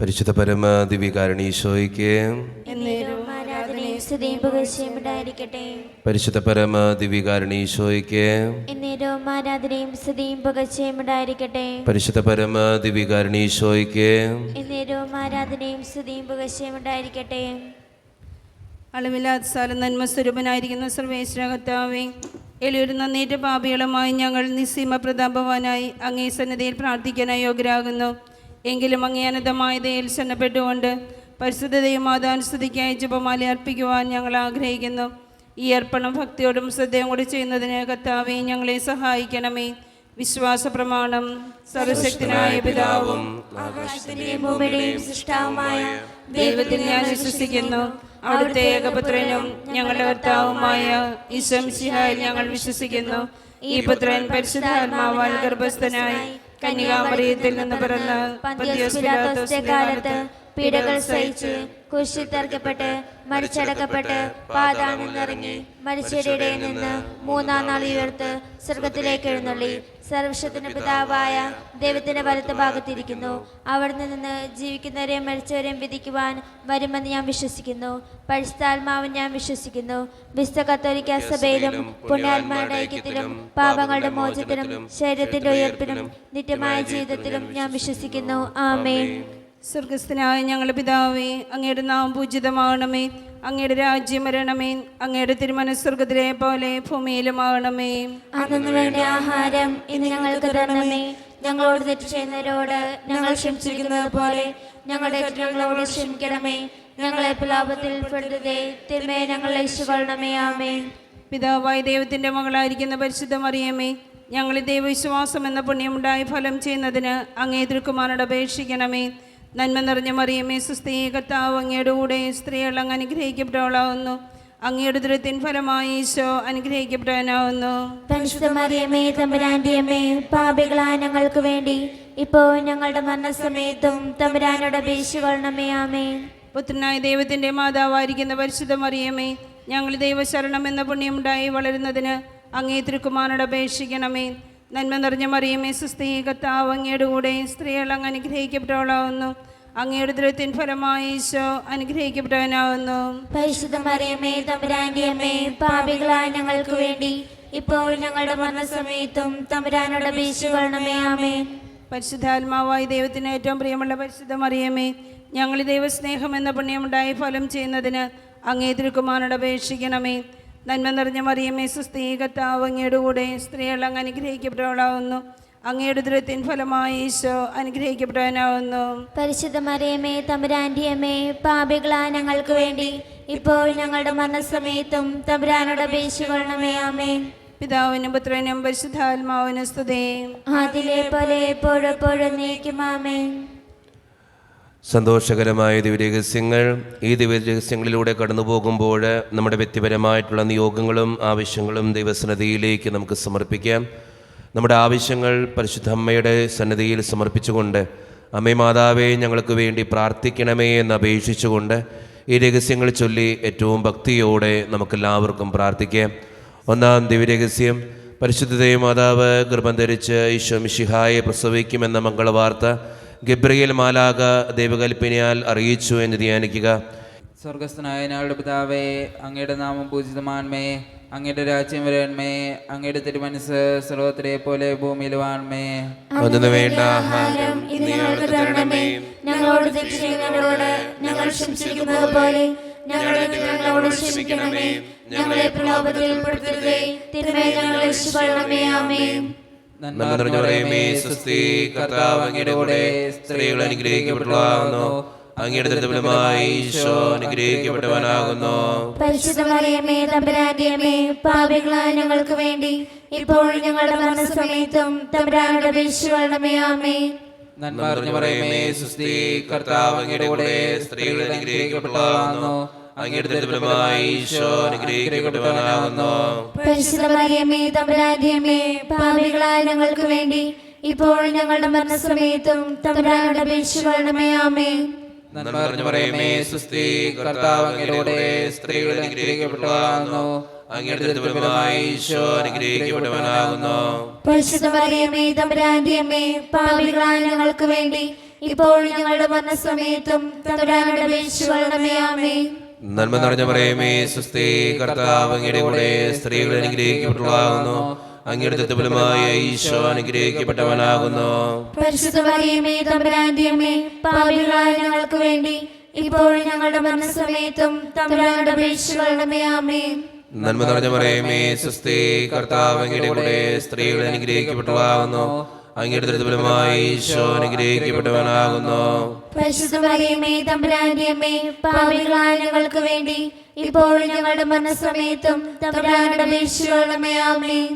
പരിശുദ്ധ പരമ ദിവ്യകാരുണ്യീശോയ്ക്ക് പരിശുദ്ധ പരമ ദിവ്യകാരുണ്യീശോയ്ക്ക് പരിശുദ്ധ പരമ ദിവ്യകാരുണ്യീശോയ്ക്ക് അളവില്ലാത്ത സാല നന്മ സ്വരൂപനായിരിക്കുന്ന സർവേശ്വര കർത്താവേ, എളിയൊരു നന്നേറ്റ പാപികളുമായി ഞങ്ങൾ നിസ്സീമ പ്രതാപവാനായി അങ്ങേ സന്നിധിയിൽ പ്രാർത്ഥിക്കാനായി യോഗ്യരാകുന്നു. എങ്കിലും അങ്ങേ അനന്തമായ ദയയിൽ ശരണപ്പെട്ടുകൊണ്ട് പരിശുദ്ധതയും മാതാനുസ്തുതിക്കായി ജപമാല അർപ്പിക്കുവാൻ ഞങ്ങൾ ആഗ്രഹിക്കുന്നു. ഈ അർപ്പണം ഭക്തിയോടും ശ്രദ്ധയും കൂടി ചെയ്യുന്നതിന് കർത്താവേ ഞങ്ങളെ സഹായിക്കണമേ. വിശ്വാസ പ്രമാണം. സർവശക്തനായ പിതാവും ആകാശത്തിന്റെയും ഭൂമിയുടെയും സൃഷ്ടാവുമായ ദൈവത്തിൽ ഞാൻ വിശ്വസിക്കുന്നു. അവിടുത്തെ ഏകപുത്രനും ഞങ്ങളുടെ കർത്താവുമായ ഈശോ മിശിഹായിൽ ഞങ്ങൾ വിശ്വസിക്കുന്നു. ഈ പുത്രൻ പരിശുദ്ധാത്മാവാൽ ഗർഭസ്ഥനായി കന്യകാമറിയത്തിൽ നിന്ന് പിറന്ന് പന്തിയോസ് പിലാത്തോസിന്റെ കാലത്ത് പീഡകൾ സഹിച്ച് കുരിശിൽ തറയ്ക്കപ്പെട്ട് മരിച്ചടക്കപ്പെട്ട് പാതാളത്തിൽ നിന്നിറങ്ങി മരിച്ചവരുടെ ഇടയിൽ നിന്ന് മൂന്നാം നാൾ ഉയർത്ത് സ്വർഗത്തിലേക്ക് എഴുന്നള്ളി സർവശക്തന്റെ പിതാവായ ദൈവത്തിന്റെ വലത്ത് ഭാഗത്തിരിക്കുന്നു. അവിടെ നിന്ന് ജീവിക്കുന്നവരെയും മരിച്ചവരെയും വിധിക്കുവാൻ വരുമെന്ന് ഞാൻ വിശ്വസിക്കുന്നു. പരിശുദ്ധാത്മാവിൽ ഞാൻ വിശ്വസിക്കുന്നു. വിശുദ്ധ കത്തോലിക്കാ സഭയിലും പുണ്യാത്മാരുടെ ഐക്യത്തിലും പാപങ്ങളുടെ മോചനത്തിലും ശരീരത്തിന്റെ ഉയർപ്പിലും നിത്യമായ ജീവിതത്തിലും ഞാൻ വിശ്വസിക്കുന്നു. ആമേൻ. സ്വർഗസ്ഥനായ ഞങ്ങളുടെ പിതാവേ, അങ്ങയുടെ നാമം പൂജിതമാകണമേ. അങ്ങയുടെ രാജ്യം വരണമേ. അങ്ങയുടെ തിരുമനസ്സ് സ്വർഗത്തിലെ പോലെ ഭൂമിയിലുമാകണമേ. അന്നു വേണ്ട ആഹാരം ഇന്ന് ഞങ്ങൾക്ക് തരണമേ. ഞങ്ങളോട് തെറ്റ് ചെയ്യുന്നവരോട് ഞങ്ങൾ ക്ഷമിച്ചിരിക്കുന്നത് പോലെ ഞങ്ങളുടെ തെറ്റുകളോട് ക്ഷമിക്കണമേ. ഞങ്ങളെ പ്രലോഭത്തിൽ പെടുത്തരുതേ, തിന്മയെ ഞങ്ങളെ രക്ഷിക്കണമേ. ആമേൻ. പിതാവായ ദൈവത്തിന്റെ മകളായിരിക്കുന്ന പരിശുദ്ധ മറിയമേ, ഞങ്ങളിൽ ദൈവവിശ്വാസം എന്ന പുണ്യമുണ്ടായി ഫലം ചെയ്യുന്നതിന് അങ്ങേ തിരുക്കുമാരനോട് അപേക്ഷിക്കണമേ. നന്മ നിറഞ്ഞ മറിയമേ, സുസ്ഥീ, കർത്താവ് അങ്ങയുടെ കൂടെ സ്ത്രീകൾ അങ്ങ് അനുഗ്രഹിക്കപ്പെട്ടവളാവുന്നു. അങ്ങയുടെ ദുരിതത്തിൻ ഫലമായി ഈശോ അനുഗ്രഹിക്കപ്പെട്ടവനാവുന്നു. പരിശുദ്ധ മറിയമേ, തമ്പുരാന്റെ അമ്മേ, പാപികളായ ഞങ്ങൾക്ക് വേണ്ടി ഇപ്പോൾ ഞങ്ങളുടെ മരണസമയത്തും തമ്പുരാനോട് അപേക്ഷിക്കണമേ. ആമേൻ. പുത്രനായ ദൈവത്തിന്റെ മാതാവായിരിക്കുന്ന പരിശുദ്ധ മറിയമേ, ഞങ്ങൾ ദൈവശരണം എന്ന പുണ്യമുണ്ടായി വളരുന്നതിന് അങ്ങേ തിരുക്കുമാരനോട് അപേക്ഷിക്കണമേ. നന്മ നിറഞ്ഞ മറിയമേ, സുസ്ഥീ, കർത്താവ് അങ്ങയുടെ കൂടെ സ്ത്രീകൾ അങ്ങ് അനുഗ്രഹിക്കപ്പെട്ടവളാവുന്നു. അങ്ങയുടെ ദുരിതത്തിൻ ഫലമായി ഈശോ അനുഗ്രഹിക്കപ്പെട്ടവനാവുന്നു. പരിശുദ്ധ മറിയമേ, തമ്പുരാന്റെ അമ്മേ, പാപികളായ ഞങ്ങൾക്ക് വേണ്ടി ഇപ്പോൾ ഞങ്ങളുടെ മരണസമയത്തും തമ്പുരാനോട് അപേക്ഷിക്കണമേ. ആമേൻ. പരിശുദ്ധാത്മാവായ ദൈവത്തിന് ഏറ്റവും പ്രിയമുള്ള പരിശുദ്ധ മറിയമേ, ഞങ്ങൾ ദൈവസ്നേഹം എന്ന പുണ്യമുണ്ടായി ഫലം ചെയ്യുന്നതിന് അങ്ങേ തിരുക്കുമാരനോട് അപേക്ഷിക്കണമേ. നന്മ നിറഞ്ഞ മറിയമേ, സുസ്ഥീ, കർത്താവ് അങ്ങയുടെ കൂടെ സ്ത്രീകൾ അങ്ങ് അനുഗ്രഹിക്കപ്പെട്ടവളാവുന്നു. അങ്ങയുടെ ദുരിതത്തിൻ ഫലമായി ഈശോ അനുഗ്രഹിക്കപ്പെട്ടവനാവുന്നു. പരിശുദ്ധ മറിയമേ, തമ്പുരാന്റെ അമ്മേ, പാപികളായ ഞങ്ങൾക്ക് വേണ്ടി ഇപ്പോൾ ഞങ്ങളുടെ മരണസമയത്തും തമ്പുരാനോട് അപേക്ഷിക്കണമേ. ആമേൻ. പിതാവിനും പുത്രനും പരിശുദ്ധാത്മാവിനും സ്തുതി. അതിലെ പോലെ എപ്പോഴും എന്നേക്കും. ആമേൻ. സന്തോഷകരമായ ദിവ്യരഹസ്യങ്ങൾ. ഈ ദിവ്യരഹസ്യങ്ങളിലൂടെ കടന്നു പോകുമ്പോൾ നമ്മുടെ വ്യക്തിപരമായിട്ടുള്ള നിയോഗങ്ങളും ആവശ്യങ്ങളും ദൈവസന്നിധിയിലേക്ക് നമുക്ക് സമർപ്പിക്കാം. നമ്മുടെ ആവശ്യങ്ങൾ പരിശുദ്ധ അമ്മയുടെ സന്നിധിയിൽ സമർപ്പിച്ചുകൊണ്ട് അമ്മേ മാതാവേ ഞങ്ങൾക്ക് വേണ്ടി പ്രാർത്ഥിക്കണമേ എന്ന് അപേക്ഷിച്ചുകൊണ്ട് ഈ രഹസ്യങ്ങൾ ചൊല്ലി ഏറ്റവും ഭക്തിയോടെ നമുക്കെല്ലാവർക്കും പ്രാർത്ഥിക്കാം. ഒന്നാം ദിവ്യരഹസ്യം, പരിശുദ്ധ ദൈവമാതാവ് ഗർഭം ധരിച്ച് ഈശോ മിശിഹായെ പ്രസവിക്കുമെന്ന മംഗളവാർത്ത ഗബ്രിയേൽ മാലാഖ ദൈവകൽപ്പനയാൽ അറിയിച്ചു എന്ന് ധ്യാനിക്കുക. സ്വർഗസ്ഥനായ ഞങ്ങളുടെ പിതാവേ, അങ്ങയുടെ നാമം പൂജിതമാണമേ. അങ്ങയുടെ രാജ്യം വരണമേ. അങ്ങയുടെ തിരുമനസ്സ് സ്വർഗ്ഗത്തിലെ പോലെ ഭൂമിയിലുമാണമേ. അന്നു വേണ്ട ആഹാരം ഇന്ന് ഞങ്ങൾക്ക് തരണമേ. ഞങ്ങളോട് തെറ്റ് ചെയ്യുന്നവരോട് ഞങ്ങൾ ക്ഷമിച്ചിരിക്കുന്നത് പോലെ ഞങ്ങളുടെ തെറ്റുകളോട് ക്ഷമിക്കണമേ. ഞങ്ങളെ പ്രലോഭത്തിൽ പെടുത്തരുതേ, തിന്മയെ ഞങ്ങളെ രക്ഷിക്കണമേ. ആമേൻ. നന്മ നിറഞ്ഞ മറിയമേ, സ്വസ്തി, കർത്താവ് അങ്ങയുടെ കൂടെ സ്ത്രീകൾ അനുഗ്രഹിക്കപ്പെട്ടവളാകുന്നു. അങ്ങയുടെ ദുരിതഫലമായി ഈശോ അനുഗ്രഹിക്കപ്പെട്ടവനാകുന്നു. പരിശുദ്ധ മറിയമേ, തമ്പുരാന്റെ അമ്മേ, പാപികളായ ഞങ്ങൾക്ക് വേണ്ടി ഇപ്പോൾ ഞങ്ങളുടെ മരണസമയത്തും തമ്പുരാനോട് അപേക്ഷിക്കണമേ. ആമേൻ. നന്മ നിറഞ്ഞ മറിയമേ, സ്വസ്തി, കർത്താവ് അങ്ങയുടെ കൂടെ സ്ത്രീകൾ അനുഗ്രഹിക്കപ്പെട്ടവളാകുന്നു. അങ്ങയുടെ ദുരിതഫലമായി ഈശോ അനുഗ്രഹിക്കപ്പെട്ടവനാകുന്നു. പരിശുദ്ധ മറിയമേ, തമ്പുരാന്റെ അമ്മേ, പാപികളായ ഞങ്ങൾക്ക് വേണ്ടി ഇപ്പോൾ ഞങ്ങളുടെ മരണസമയത്തും തമ്പുരാനോട് അപേക്ഷിക്കണമേ. ആമേൻ. നന്മ നിറഞ്ഞ മറിയമേ, സ്വസ്തി, കർത്താവ് അങ്ങയുടെ കൂടെ സ്ത്രീകൾ അനുഗ്രഹിക്കപ്പെട്ടവളാകുന്നു. അങ്ങയുടെ ദുരിതഫലമായി ഈശോ അനുഗ്രഹിക്കപ്പെട്ടവനാകുന്നു. പരിശുദ്ധ മറിയമേ, തമ്പുരാന്റെ അമ്മേ, പാപികളായ ഞങ്ങൾക്ക് വേണ്ടി ഇപ്പോഴും ഞങ്ങളുടെ മരണസമയത്തും തമ്പുരാനോട് അപേക്ഷിച്ചുകൊള്ളണമേ. ആമേൻ. നന്മ നിറഞ്ഞ പറയുമേ സുസ്ഥി, കർത്താവ് അങ്ങയുടെ കൂടെ സ്ത്രീകൾ അനുഗ്രഹിക്കപ്പെട്ടവളാകുന്നു. അങ്ങയുടെ ഫലമായ ഈശോ അനുഗ്രഹിക്കപ്പെട്ടവനാകുന്നു. പരിശുദ്ധ മറിയമേ തമ്പുരാന്റെ അമ്മേ, പാപികളായ ഞങ്ങൾക്ക് വേണ്ടി ഇപ്പോഴും ഞങ്ങളുടെ മരണസമയത്തും തമ്പുരാനോട് അപേക്ഷിച്ചുകൊള്ളണമേ. ആമേൻ. നന്മ നിറഞ്ഞ പറയുമേ സുസ്ഥി, കർത്താവ് അങ്ങയുടെ കൂടെ സ്ത്രീകൾ അനുഗ്രഹിക്കപ്പെട്ടവളാകുന്നു. അങ്ങയുടെ ഫലമായ ഈശോ അനുഗ്രഹിക്കപ്പെട്ടവനാകുന്നു. പരിശുദ്ധ മറിയമേ തമ്പുരാന്റെ അമ്മേ, പാപികളായ ഞങ്ങൾക്ക് വേണ്ടി ഇപ്പോഴും ഞങ്ങളുടെ മരണസമയത്തും തമ്പുരാനോട് അപേക്ഷിച്ചുകൊള്ളണമേ. ആമേൻ.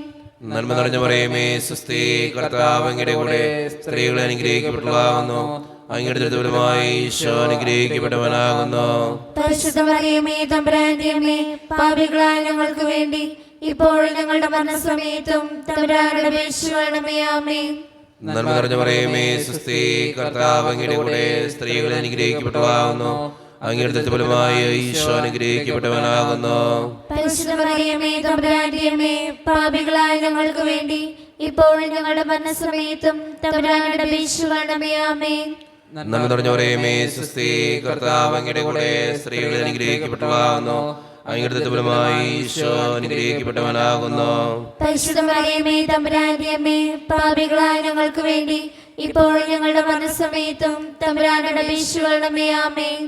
നന്മ നിറഞ്ഞ പറയുമേ സുസ്ഥി, കർത്താവ് അങ്ങയുടെ കൂടെ സ്ത്രീകൾ അനുഗ്രഹിക്കപ്പെട്ടവളാകുന്നു. അങ്ങയുടെ ഫലമായ ഈശോ അനുഗ്രഹിക്കപ്പെട്ടവനാകുന്നു. പരിശുദ്ധ മറിയമേ തമ്പുരാന്റെ അമ്മേ, പാപികളായ ഞങ്ങൾക്ക് വേണ്ടി ഇപ്പോഴും ഞങ്ങളുടെ മരണസമയത്തും തമ്പുരാനോട് അപേക്ഷിച്ചുകൊള്ളണമേ. ആമേൻ. നന്മ നിറഞ്ഞ പറയുമേ സുസ്ഥി, കർത്താവ് അങ്ങയുടെ കൂടെ സ്ത്രീകൾ അനുഗ്രഹിക്കപ്പെട്ടവളാകുന്നു. അങ്ങയുടെ ഫലമായ ഈശോ അനുഗ്രഹിക്കപ്പെട്ടവനാകുന്നു. പരിശുദ്ധ മറിയമേ തമ്പുരാന്റെ അമ്മേ, പാപികളായ ഞങ്ങൾക്ക് വേണ്ടി ഇപ്പോഴും ഞങ്ങളുടെ മരണസമയത്തും തമ്പുരാനോട് അപേക്ഷിച്ചുകൊള്ളണമേ. ആമേൻ. നന്മ നിറഞ്ഞ പറയുമേ സുസ്ഥി, കർത്താവ് അങ്ങയുടെ കൂടെ സ്ത്രീകൾ അനുഗ്രഹിക്കപ്പെട്ടവളാകുന്നു. അങ്ങയുടെ ഫലമായ ഈശോ അനുഗ്രഹിക്കപ്പെട്ടവനാകുന്നു. പരിശുദ്ധ മറിയമേ തമ്പുരാന്റെ അമ്മേ, പാപികളായ ഞങ്ങൾക്ക് വേണ്ടി ഇപ്പോഴും ഞങ്ങളുടെ മരണസമയത്തും തമ്പുരാനോട് അപേക്ഷിച്ചുകൊള്ളണമേ. ആമേൻ.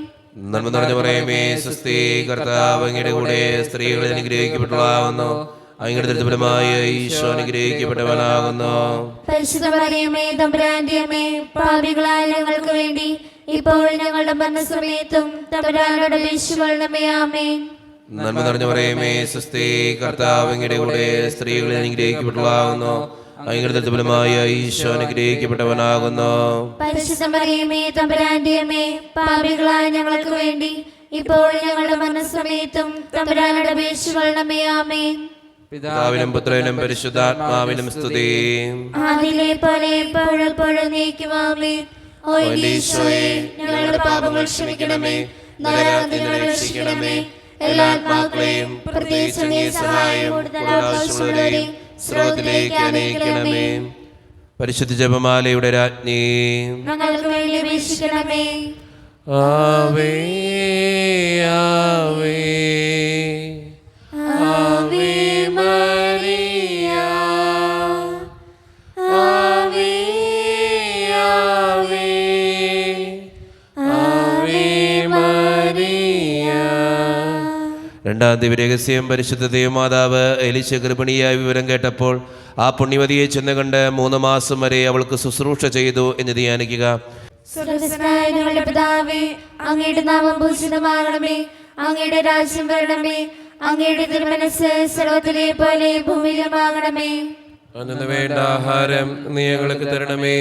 നന്മ നിറഞ്ഞ പറയുമേ സുസ്ഥി, കർത്താവ് അങ്ങയുടെ കൂടെ സ്ത്രീകൾ അനുഗ്രഹിക്കപ്പെട്ടവളാകുന്നു. അങ്ങയുടെ ഫലമായ ഈശോ അനുഗ്രഹിക്കപ്പെട്ടവനാകുന്നു. പരിശുദ്ധ മറിയമേ തമ്പുരാന്റെ അമ്മേ, പാപികളായ ഞങ്ങൾക്ക് വേണ്ടി ഇപ്പോഴും ഞങ്ങളുടെ മരണസമയത്തും തമ്പുരാനോട് അപേക്ഷിച്ചുകൊള്ളണമേ. ആമേൻ. നന്മ നിറഞ്ഞ പറയുമേ സുസ്ഥി, കർത്താവ് അങ്ങയുടെ കൂടെ സ്ത്രീകൾ അനുഗ്രഹിക്കപ്പെട്ടവളാകുന്നു. അങ്ങയുടെ ഫലമായ ഈശോ അനുഗ്രഹിക്കപ്പെട്ടവനാകുന്നു. പരിശുദ്ധ മറിയമേ തമ്പുരാന്റെ അമ്മേ, പാപികളായ ഞങ്ങൾക്ക് വേണ്ടി ഇപ്പോഴും ഞങ്ങളുടെ മരണസമയത്തും തമ്പുരാനോട് അപേക്ഷിച്ചുകൊള്ളണമേ. ആമേൻ. പിതാവിനും പുത്രനും പരിശുദ്ധാത്മാവിനും സ്തുതി. ആദിയിലെ പോലെ എപ്പോഴും നീക്കും. ആമേൻ. ഓ ഈശോയെ, ഞങ്ങളുടെ പാപങ്ങൾ ക്ഷമിക്കണമേ, നരകത്തിൽ നിന്ന് രക്ഷിക്കണമേ. എല്ലാ ആത്മാക്കളെയും പ്രത്യേകിച്ച് അങ്ങേ സഹായം കൂടുതൽ ആവശ്യമുള്ളവരെയും സ്രോതത്തിലേക്ക് അനയിക്കണമേ. പരിശുദ്ധ ജപമാലയുടെ രാജ്ഞി, ഞങ്ങൾക്ക് വേണ്ടി അപേക്ഷിക്കണമേ. ആവേ ആവേ ആവേ മരിയ, ആവേ ആവേ ആവേ മരിയ. രണ്ടാം ദിവ്യരഹസ്യം, പരിശുദ്ധ ദൈവമാതാവ് എലിശ ഗർഭിണിയായ വിവരം കേട്ടപ്പോൾ ആ പുണ്യവതിയെ ചെന്ന് കണ്ട് 3 മാസം വരെ അവൾക്ക് ശുശ്രൂഷ ചെയ്തു എന്ന് ധ്യാനിക്കുക. സ്വർഗ്ഗസ്ഥനായ ഞങ്ങളുടെ പിതാവേ, അങ്ങയുടെ നാമം പൂജിതമാകണമേ, അങ്ങയുടെ രാജ്യം വരണമേ, അങ്ങയുടെ തിരുമനസ്സ് സ്വർഗ്ഗത്തിലെ പോലെ ഭൂമിയിലുമാകണമേ. അന്നു വേണ്ട ആഹാരം നീ ഞങ്ങൾക്ക് തരണമേ.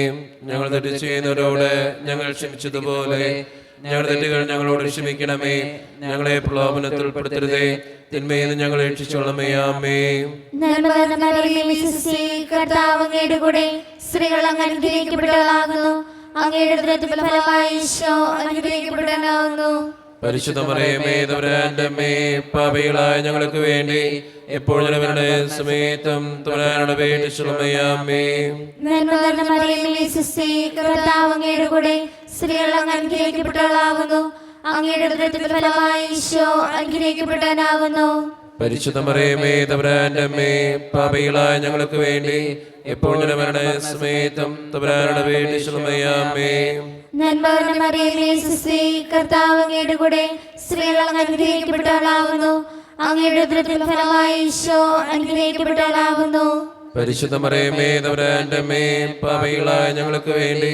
ഞങ്ങൾ തെറ്റ് ചെയ്യുന്നവരോട് ഞങ്ങൾ ക്ഷമിച്ചതുപോലെ ഞങ്ങളുടെ തെറ്റുകൾ ഞങ്ങളോട് ക്ഷമിക്കണമേ. ഞങ്ങളെ പ്രലോഭനത്തിൽ ഉൾപ്പെടുത്തരുതേ, തിന്മയിൽ നിന്ന് ഞങ്ങളെ രക്ഷിച്ചോളമേ. ആമേൻ. നന്മ നിറഞ്ഞ മറിയമേ സ്വസ്തി, കർത്താവ് അങ്ങയുടെ കൂടെ സ്ത്രീകൾ അങ്ങ് അനുഗ്രഹിക്കപ്പെട്ടവളാകുന്നു. അങ്ങയുടെ ഉദരത്തിൻ ഫലമായ ഈശോ അനുഗ്രഹിക്കപ്പെട്ടവനാകുന്നു. പരിശുദ്ധ മറിയമേ തമ്പുരാന്റെ അമ്മേ, പാപികളായ ഞങ്ങൾക്ക് വേണ്ടി എപ്പോഴും ഞങ്ങളുടെ സമയത്തും തമ്പുരാനോട് അപേക്ഷിച്ചുകൊള്ളണമേ. ആമേൻ. നന്മ നിറഞ്ഞ മറിയമേ സ്വസ്തി, കർത്താവ് അങ്ങയുടെ കൂടെ സ്ത്രീകൾ അങ്ങ് അനുഗ്രഹിക്കപ്പെട്ടവളാകുന്നു. അങ്ങയുടെ ഉദരത്തിൻ ഫലമായ ഈശോ അനുഗ്രഹിക്കപ്പെട്ടവനാകുന്നു. പരിശുദ്ധ മറിയമേ തമ്പുരാന്റെ അമ്മേ, പാപികളായ ഞങ്ങൾക്ക് വേണ്ടി എപ്പോഴും ഞങ്ങളുടെ സമയത്തും തമ്പുരാനോട് അപേക്ഷിച്ചുകൊള്ളണമേ. ആമേൻ. നന്മ നിറഞ്ഞ മറിയമേ സ്വസ്തി, കർത്താവ് അങ്ങയുടെ കൂടെ സ്ത്രീകൾ അങ്ങ് അനുഗ്രഹിക്കപ്പെട്ടവളാകുന്നു. അങ്ങയുടെ ഉദരത്തിൻ ഫലമായ ഈശോ അനുഗ്രഹിക്കപ്പെട്ടവളാകുന്നു. പരിശുദ്ധ മറിയമേ തമ്പുരാന്റെ അമ്മേ, പാപികളായ ഞങ്ങൾക്ക് വേണ്ടി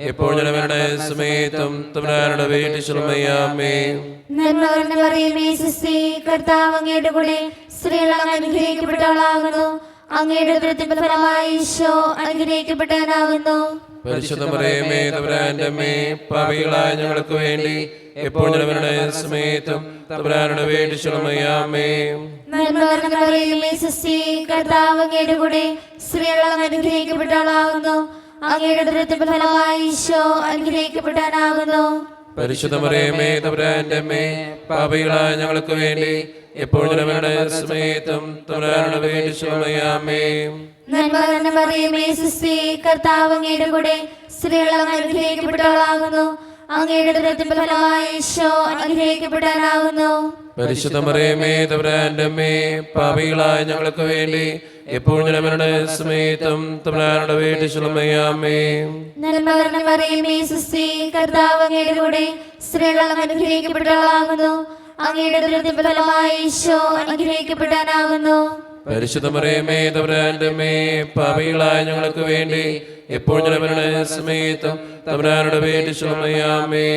എപ്പോഴും ഞങ്ങളുടെ സമയത്തും തമ്പുരാനോട് അപേക്ഷിച്ചുകൊള്ളണമേ. ആമേൻ. നന്മ നിറഞ്ഞ മറിയമേ സ്വസ്തി, കർത്താവ് അങ്ങയുടെ കൂടെ സ്ത്രീകൾ അങ്ങ് അനുഗ്രഹിക്കപ്പെട്ടവളാകുന്നു. അങ്ങയുടെ ഉദരത്തിൻ ഫലമായ ഈശോ അനുഗ്രഹിക്കപ്പെട്ടവനാകുന്നു. പരിശുദ്ധ മറിയമേ തമ്പുരാന്റെ അമ്മേ, പാപികളായ ഞങ്ങൾക്ക് വേണ്ടി എപ്പോഴും ഞങ്ങളുടെ സമയത്തും തമ്പുരാനോട് അപേക്ഷിച്ചുകൊള്ളണമേ. ആമേൻ. നന്മ നിറഞ്ഞ മറിയമേ സ്വസ്തി, കർത്താവ് അങ്ങയുടെ കൂടെ സ്ത്രീകൾ അങ്ങ് അനുഗ്രഹിക്കപ്പെട്ടവളാകുന്നു. അങ്ങയുടെ ഉദരത്തിൻ ഫലമായ ഈശോ അനുഗ്രഹിക്കപ്പെട്ടവനാകുന്നു. പരിശുദ്ധ മറിയമേ തമ്പുരാന്റെ അമ്മേ, പാപികളായ ഞങ്ങൾക്ക് വേണ്ടി എപ്പോഴും ഞങ്ങളുടെ സമയത്തും തമ്പുരാനോട് അപേക്ഷിച്ചുകൊള്ളണമേ. നന്മ നിറഞ്ഞ മറിയമേ സുസ്തി, കർത്താവ് അങ്ങയുടെ കൂടെ സ്ത്രീകൾ അങ്ങ് അനുഗ്രഹിക്കപ്പെട്ടവളാകുന്നു. അങ്ങയുടെ ഉദരത്തിൻ ഫലമായി ഈശോ അനുഗ്രഹിക്കപ്പെടാനാകുന്നു. പരിശുദ്ധ മറിയമേ തമ്പുരാന്റെ അമ്മേ, പാപികളായ ഞങ്ങൾക്ക് വേണ്ടി എപ്പോഴും ഞങ്ങളുടെ സമയത്തും തമ്പുരാനോട് അപേക്ഷിച്ചുകൊള്ളണമേ. നന്മ നിറഞ്ഞ മറിയമേ സുസ്തി, കർത്താവ് അങ്ങയുടെ കൂടെ സ്ത്രീകൾ അങ്ങ് അനുഗ്രഹിക്കപ്പെട്ടവളാകുന്നു. അങ്ങയുടെ ഉദരത്തിൻ ഫലമായി ഈശോ അനുഗ്രഹിക്കപ്പെടാനാകുന്നു. പരിശുദ്ധ മറിയമേ തമ്പുരാന്റെ അമ്മേ, പാപികളായ ഞങ്ങൾക്ക് വേണ്ടി എപ്പോഴും ഞങ്ങളുടെ സമയത്തും തമ്പുരാനോട് അപേക്ഷിച്ചുകൊള്ളണമേ.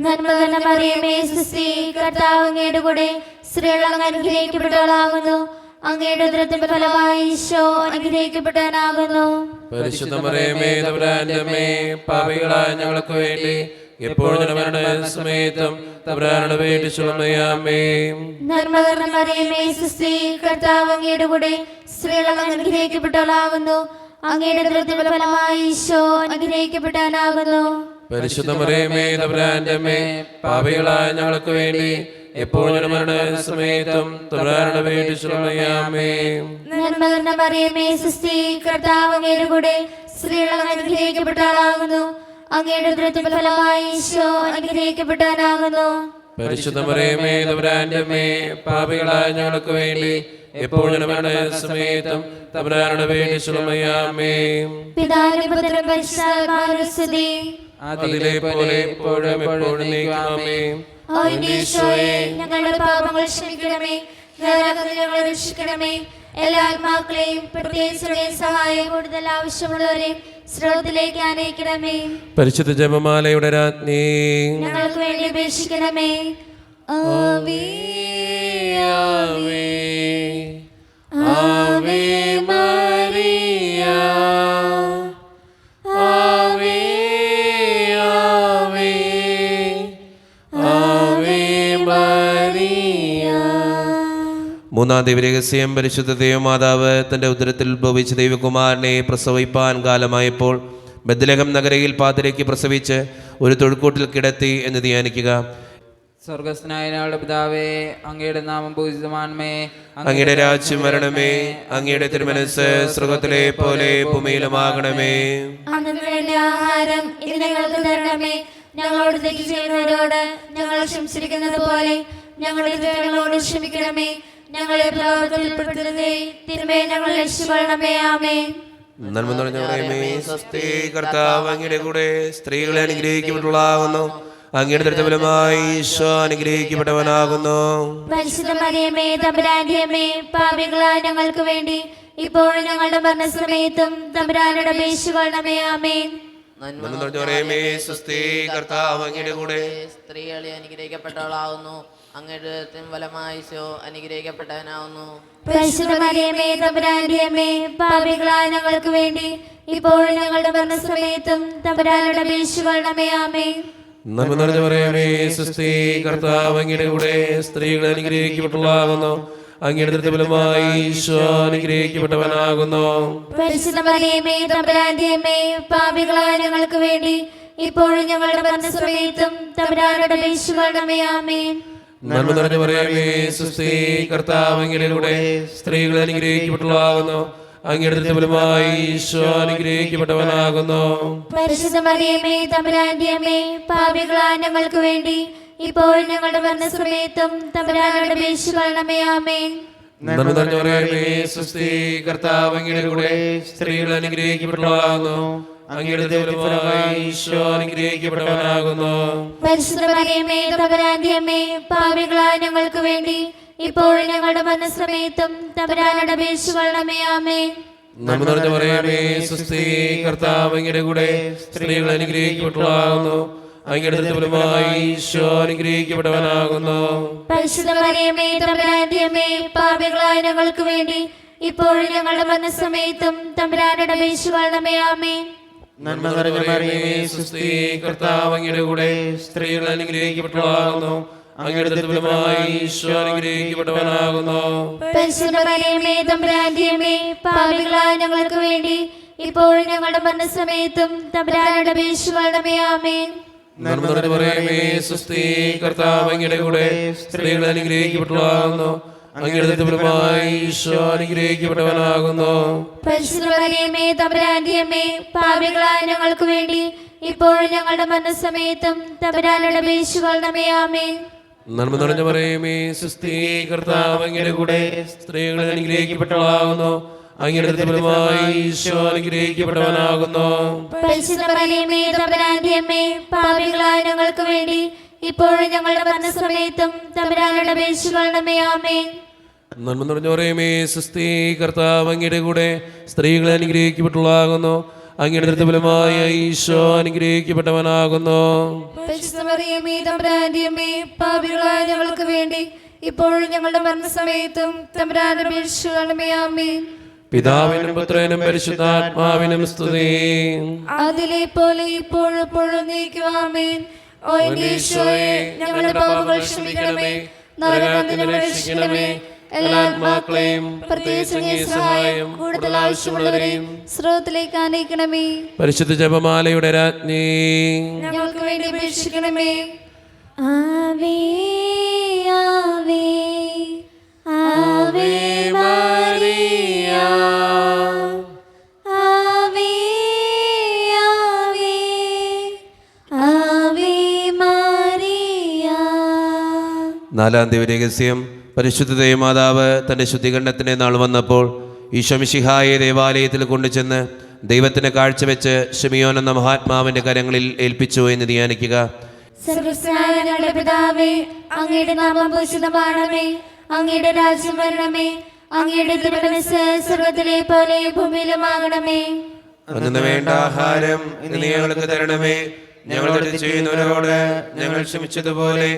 നന്മ നിറഞ്ഞ മറിയമേ സുസ്തി, കർത്താവ് അങ്ങയുടെ കൂടെ സ്ത്രീകൾ അങ്ങ് അനുഗ്രഹിക്കപ്പെട്ടവളാകുന്നു. അങ്ങയുടെ ഉദരത്തിൻ ഫലമായി ഈശോ അനുഗ്രഹിക്കപ്പെടാനാകുന്നു. പരിശുദ്ധ മറിയമേ തമ്പുരാന്റെ അമ്മേ, പാപികളായ ഞങ്ങൾക്ക് വേണ്ടി എപ്പോഴും ഞങ്ങളുടെ സമയത്തും തമ്പുരാനോട് അപേക്ഷിച്ചുകൊള്ളണമേ. നന്മ നിറഞ്ഞ മറിയമേ സുസ്തി, കർത്താവ് അങ്ങയുടെ കൂടെ സ്ത്രീകൾ അങ്ങ് അനുഗ്രഹിക്കപ്പെട്ടവളാകുന്നു. അങ്ങയുടെ ഉദരത്തിൻ ഫലമായി ഈശോ അനുഗ്രഹിക്കപ്പെടാനാകുന്നു. പരിശുദ്ധ മറിയമേ തമ്പുരാന്റെ അമ്മേ, പാപികളായ ഞങ്ങൾക്ക് വേണ്ടി എപ്പോഴും ഞങ്ങളുടെ സമയത്തും തമ്പുരാനോട് അപേക്ഷിച്ചുകൊള്ളണമേ. നന്മ നിറഞ്ഞ മറിയമേ സുസ്തി, കർത്താവ് അങ്ങയുടെ കൂടെ സ്ത്രീകൾ അങ്ങ് അനുഗ്രഹിക്കപ്പെട്ടവളാകുന്നു. അങ്ങയുടെ ഉദരത്തിൻ ഫലമായി ഈശോ അനുഗ്രഹിക്കപ്പെടാനാകുന്നു. പരിശുദ്ധ മറിയമേ തമ്പുരാന്റെ അമ്മേ, പാപികളായ ഞങ്ങൾക്ക് വേണ്ടി എപ്പോഴും ഞങ്ങളുടെ സമയത്തും തമ്പുരാനോട് അപേക്ഷിച്ചുകൊള്ളണമേ. പിതാവിനും പുത്രനും പരിശുദ്ധാത്മാവിനും സ്തുതി. അതിലെ പോലെ എപ്പോഴും എപ്പോഴും നീക്കണമേ. ഓ എന്റെ ഈശോയെ, ഞങ്ങളുടെ പാപങ്ങൾ ക്ഷമിക്കണമേ, നരകത്തിൽ ഞങ്ങളെ രക്ഷിക്കണമേ. എല്ലാ ആത്മാക്കളെയും പ്രത്യേകിച്ച് സഹായം കൂടുതൽ ആവശ്യമുള്ളവരെയും സ്രോതത്തിലേക്ക് ആനയിക്കണമേ. പരിശുദ്ധ ജപമാലയുടെ രാജ്ഞി, ഞങ്ങൾക്ക് വേണ്ടി അപേക്ഷിക്കണമേ. ആവേ ആവേ ആവേ മരിയ, ആവേ ആവേ ആവേ മരിയ. മൂന്നാം ദൈവരഹസ്യം, പരിശുദ്ധ ദൈവമാതാവ് തൻ്റെ ഉദരത്തിൽ ഉത്ഭവിച്ച ദൈവകുമാരനെ പ്രസവിപ്പാൻ കാലമായപ്പോൾ ബത്ലഹേം നഗരയിൽ പാതിരയ്ക്ക് പ്രസവിച്ച് ഒരു തൊഴുക്കൂട്ടിൽ കിടത്തി എന്ന് ധ്യാനിക്കുക. സ്വർഗസ്ഥനായ ഞങ്ങളുടെ പിതാവേ, അങ്ങയുടെ നാമം പൂജിതമാണമേ. അങ്ങയുടെ രാജ്യം വരണമേ. അങ്ങയുടെ തിരുമനസ്സ് സ്വർഗത്തിലെ പോലെ ഭൂമിയിലുമാകണമേ. അന്നു വേണ്ട ആഹാരം ഇന്ന് ഞങ്ങൾക്ക് തരണമേ. ഞങ്ങളോട് തെറ്റ് ചെയ്യുന്നവരോട് ഞങ്ങൾ ക്ഷമിച്ചിരിക്കുന്നത് പോലെ ഞങ്ങളുടെ തെറ്റുകളോട് ക്ഷമിക്കണമേ. ഞങ്ങളെ പ്രലോഭനത്തിൽ ഉൾപ്പെടുത്തരുതേ, തിന്മയെ ഞങ്ങൾ രക്ഷിക്കണമേ. ആമേൻ. നന്മ നിറഞ്ഞ മറിയമേ, സ്വസ്തി, കർത്താവ് അങ്ങയുടെ കൂടെ സ്ത്രീകളെ അനുഗ്രഹിക്കപ്പെട്ടവളാകുന്നു. അങ്ങയുടെ ദൃഢഫലമായി ഈശോ അനുഗ്രഹിക്കപ്പെട്ടവനാകുന്നു. പരിശുദ്ധ മറിയമേ തമ്പുരാന്റെ അമ്മേ, പാപികളായ ഞങ്ങൾക്ക് വേണ്ടി ഇപ്പോഴും ഞങ്ങളുടെ മരണസമയത്തും തമ്പുരാനോട് അപേക്ഷിക്കണമേ. ആമേൻ. നന്മ നിറഞ്ഞ മറിയമേ, സ്വസ്തി, കർത്താവ് അങ്ങയുടെ കൂടെ സ്ത്രീകളെ അനുഗ്രഹിക്കപ്പെട്ടവളാകുന്നു. അങ്ങയുടെ ഫലമായി ഈശോ അനുഗ്രഹിക്കപ്പെട്ടവനാകുന്നു. പരിശുദ്ധ മറിയമേ തമ്പുരാന്റെ അമ്മേ, പാപികളായ ഞങ്ങൾക്ക് വേണ്ടി ഇപ്പോഴും ഞങ്ങളുടെ മരണസമയത്തും തമ്പുരാനോട് അപേക്ഷിക്കണമേ. ആമേൻ. നന്മ നിറഞ്ഞ മറിയമേ, സ്വസ്തി, കർത്താവ് അങ്ങയുടെ കൂടെ സ്ത്രീകളെ അനുഗ്രഹിക്കപ്പെട്ടവളാകുന്നു. അങ്ങയുടെ ദൃഢഫലമായി ഈശോ അനുഗ്രഹിക്കപ്പെട്ടവനാകുന്നു. പരിശുദ്ധ മറിയമേ തമ്പുരാന്റെ അമ്മേ, പാപികളായ ഞങ്ങൾക്ക് വേണ്ടി ഇപ്പോഴും ഞങ്ങളുടെ മരണസമയത്തും തമ്പുരാനോട് അപേക്ഷിക്കണമേ. ആമേൻ. നന്മ നിറഞ്ഞ മറിയമേ, സ്വസ്തി, കർത്താവ് അങ്ങയുടെ കൂടെ സ്ത്രീകളെ അനുഗ്രഹിക്കപ്പെട്ടവളാകുന്നു. അങ്ങയുടെ ദൃഢഫലമായി ഈശോ അനുഗ്രഹിക്കപ്പെട്ടവനാകുന്നു. പരിശുദ്ധ മറിയമേ തമ്പുരാന്റെ അമ്മേ, പാപികളായ ഞങ്ങൾക്ക് വേണ്ടി ഇപ്പോഴും ഞങ്ങളുടെ മരണസമയത്തും തമ്പുരാനോട് അപേക്ഷിക്കണമേ. ആമേൻ. നന്മ നിറഞ്ഞ മറിയമേ, സ്വസ്തി, കർത്താവ് അങ്ങയുടെ കൂടെ സ്ത്രീകളെ അനുഗ്രഹിക്കപ്പെട്ടവളാകുന്നു. അങ്ങയുടെ ദൃഢഫലമായി ഈശോ അനുഗ്രഹിക്കപ്പെട്ടവനാകുന്നു. പരിശുദ്ധ മറിയമേ തമ്പുരാന്റെ അമ്മേ, പാപികളായ ഞങ്ങൾക്ക് വേണ്ടി ഇപ്പോഴും ഞങ്ങളുടെ മരണസമയത്തും തമ്പുരാനോട് അപേക്ഷിക്കണമേ. ആമേൻ. നന്മ നിറഞ്ഞ മറിയമേ, സ്വസ്തി, കർത്താവ് അങ്ങയുടെ കൂടെ സ്ത്രീകളെ അനുഗ്രഹിക്കപ്പെട്ടവളാകുന്നു. അങ്ങയുടെ ദൃഢഫലമായി ഈശോ അനുഗ്രഹിക്കപ്പെട്ടവനാകുന്നു. പരിശുദ്ധ മറിയമേ തമ്പുരാന്റെ അമ്മേ, പാപികളായ ഞങ്ങൾക്ക് വേണ്ടി ഇപ്പോഴും ഞങ്ങളുടെ മരണസമയത്തും തമ്പുരാനോട് അപേക്ഷിക്കണമേ. ആമേൻ. നന്മ നിറഞ്ഞ മറിയമേ, സ്വസ്തി, കർത്താവ് അങ്ങയുടെ കൂടെ സ്ത്രീകളെ അനുഗ്രഹിക്കപ്പെട്ടവളാകുന്നു. അങ്ങയുടെ ദൃഢഫലമായി ഈശോ അനുഗ്രഹിക്കപ്പെട്ടവനാകുന്നു. പരിശുദ്ധ മറിയമേ തമ്പുരാന്റെ അമ്മേ, പാപികളായ ഞങ്ങൾക്ക് വേണ്ടി ഇപ്പോഴും ഞങ്ങളുടെ മരണസമയത്തും തമ്പുരാനോട് അപേക്ഷിക്കണമേ. ആമേൻ. നന്മ നിറഞ്ഞ മറിയമേ, സ്വസ്തി, കർത്താവ് അങ്ങയുടെ കൂടെ സ്ത്രീകളെ അനുഗ്രഹിക്കപ്പെട്ടവളാകുന്നു. അങ്ങയുടെ ഫലമായി ഈശോ അനുഗ്രഹിക്കപ്പെട്ടവനാകുന്നു. പരിശുദ്ധ മറിയമേ തമ്പുരാന്റെ അമ്മേ, പാപികളായ ഞങ്ങൾക്ക് വേണ്ടി ഇപ്പോഴും ഞങ്ങളുടെ മരണസമയത്തും തമ്പുരാനോട് അപേക്ഷിക്കണമേ. ആമേൻ. നന്മ നിറഞ്ഞ മറിയമേ, സുസ്ഥി, കർത്താവ് അങ്ങയുടെ കൂടെ സ്ത്രീകൾ അനുഗ്രഹിക്കപ്പെട്ടവളാകുന്നു. അങ്ങയുടെ ഫലമായി ഈശോ അനുഗ്രഹിക്കപ്പെട്ടവനാകുന്നു. പരിശുദ്ധ മറിയമേ തമ്പുരാന്റെ അമ്മേ, പാപികളായ ഞങ്ങൾക്ക് വേണ്ടി ഇപ്പോഴും ഞങ്ങളുടെ മരണസമയത്തും തമ്പുരാനോട് അപേക്ഷിക്കണമേ. ആമേൻ. നന്മ നിറഞ്ഞ മറിയമേ, സുസ്ഥി, കർത്താവ് അങ്ങയുടെ കൂടെ സ്ത്രീകൾ അനുഗ്രഹിക്കപ്പെട്ടവളാകുന്നു. അങ്ങയുടെ ഫലമായ ഈശോ അനുഗ്രഹിക്കപ്പെട്ടവനാകുന്നു. പരിശുദ്ധ മറിയമേ തമ്പുരാന്റെ അമ്മേ, പാപികളായ ഞങ്ങൾക്ക് വേണ്ടി ഇപ്പോഴും ഞങ്ങളുടെ മരണസമയത്തും തമ്പുരാനോട് അപേക്ഷിക്കണമേ. ആമേൻ. പിതാവിനും പുത്രനും പരിശുദ്ധാത്മാവിനും സ്തുതി. അതിലെ പോലെ ഇപ്പോഴും എപ്പോഴും നീക്കും. ആമേൻ. ഓ എന്റെ ഈശോയെ, ഞങ്ങളുടെ പാപങ്ങൾ ക്ഷമിക്കണമേ, നരകത്തിൽ നിന്ന് രക്ഷിക്കണമേ. എല്ലാ ആത്മാക്കളെയും പ്രത്യേകിച്ച് അങ്ങേ സഹായം കൂടുതൽ ആവശ്യമുള്ളവരെയും സ്രോതത്തിലേക്ക് ആനയിക്കണമേ. പരിശുദ്ധ ജപമാലയുടെ രാജ്ഞി, ഞങ്ങൾക്ക് വേണ്ടി അപേക്ഷിക്കണമേ. ആവേ ആവേ ആവേ മരിയ, ആവേ ആവേ ആവേ മരിയ. നാലാം ദിവരഹസ്യം. പരിശുദ്ധ ദൈവമാതാവ് തൻ്റെ ശുദ്ധീകരണത്തിൻ്റെ നാൾ വന്നപ്പോൾ ഈശോ മിശിഹായെ ദേവാലയത്തിൽ കൊണ്ടുചെന്ന് ദൈവത്തിന് കാഴ്ചവെച്ച് ശിമിയോൻ എന്ന മഹാത്മാവിൻ്റെ കരങ്ങളിൽ ഏൽപ്പിച്ചു എന്ന് ധ്യാനിക്കുക. സർവ്വസ്നായ ഞങ്ങളുടെ പിതാവേ, അങ്ങയുടെ നാമം പൂജിതമാകണമേ, അങ്ങയുടെ രാജ്യം വരണമേ, അങ്ങയുടെ തിരുമനസ്സ് സ്വർഗ്ഗത്തിലെ പോലെ ഭൂമിയിലുമാകണമേ. അന്നു വേണ്ട ആഹാരം ഇന്ന് ഞങ്ങൾക്ക് തരണമേ. ഞങ്ങളോട് ചെയ്യുന്നവരോട് ഞങ്ങൾ ക്ഷമിച്ചതുപോലെ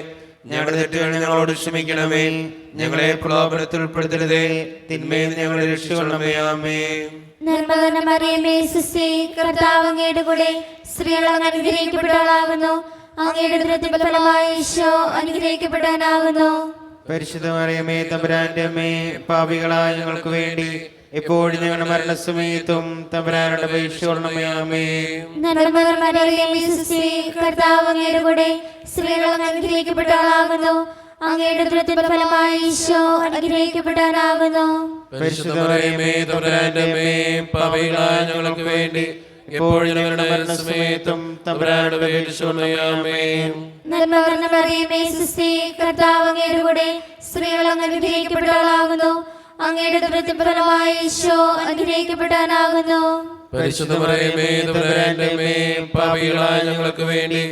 ഞങ്ങളുടെ തെറ്റുകൾ ഞങ്ങളോട് ക്ഷമിക്കണമേ. ഞങ്ങളെ പ്രലോഭനത്തിൽ ഉൾപ്പെടുത്തരുതേ, തിന്മയിൽ ഞങ്ങളെ രക്ഷിക്കണമേ. ആമേൻ. നന്മ നിറഞ്ഞ മറിയമേ, സുസ്ഥി, കർത്താവ് അങ്ങയുടെ കൂടെ സ്ത്രീകൾ അങ്ങ് അനുഗ്രഹിക്കപ്പെട്ടവളാകുന്നു. അങ്ങയുടെ ഉദരത്തിൻ ഫലമായി ഈശോ അനുഗ്രഹിക്കപ്പെട്ടവനാകുന്നു. പരിശുദ്ധ മറിയമേ തമ്പുരാന്റെ അമ്മേ, പാപികളായ ഞങ്ങൾക്ക് വേണ്ടി എപ്പോഴും ഞങ്ങളുടെ മരണസമയത്തും തമ്പുരാനോട് അപേക്ഷിക്കണമേ. ആമേൻ. നന്മ നിറഞ്ഞ മറിയമേ, സുസ്ഥി, കർത്താവ് അങ്ങയുടെ കൂടെ സ്ത്രീകൾ അങ്ങ് അനുഗ്രഹിക്കപ്പെട്ടവളാകുന്നു. അങ്ങയുടെ ഉദരത്തിൻ ഫലമായി ഈശോ അനുഗ്രഹിക്കപ്പെട്ടവനാകുന്നു. പരിശുദ്ധ മറിയമേ തമ്പുരാന്റെ അമ്മേ, പാപികളായ ഞങ്ങൾക്ക് വേണ്ടി എപ്പോഴും ഞങ്ങളുടെ മരണസമയത്തും തമ്പുരാനോട് അപേക്ഷിക്കണമേ. ആമേൻ. നന്മ നിറഞ്ഞ മറിയമേ, സുസ്ഥി, കർത്താവ് അങ്ങയുടെ കൂടെ സ്ത്രീകൾ അങ്ങ് അനുഗ്രഹിക്കപ്പെട്ടവളാകുന്നു. അങ്ങയുടെ ഉദരത്തിൻ ഫലമായി ഈശോ അനുഗ്രഹിക്കപ്പെട്ടവനാകുന്നു. പരിശുദ്ധ മറിയമേ തമ്പുരാന്റെ അമ്മേ, പാപികളായ ഞങ്ങൾക്ക് വേണ്ടി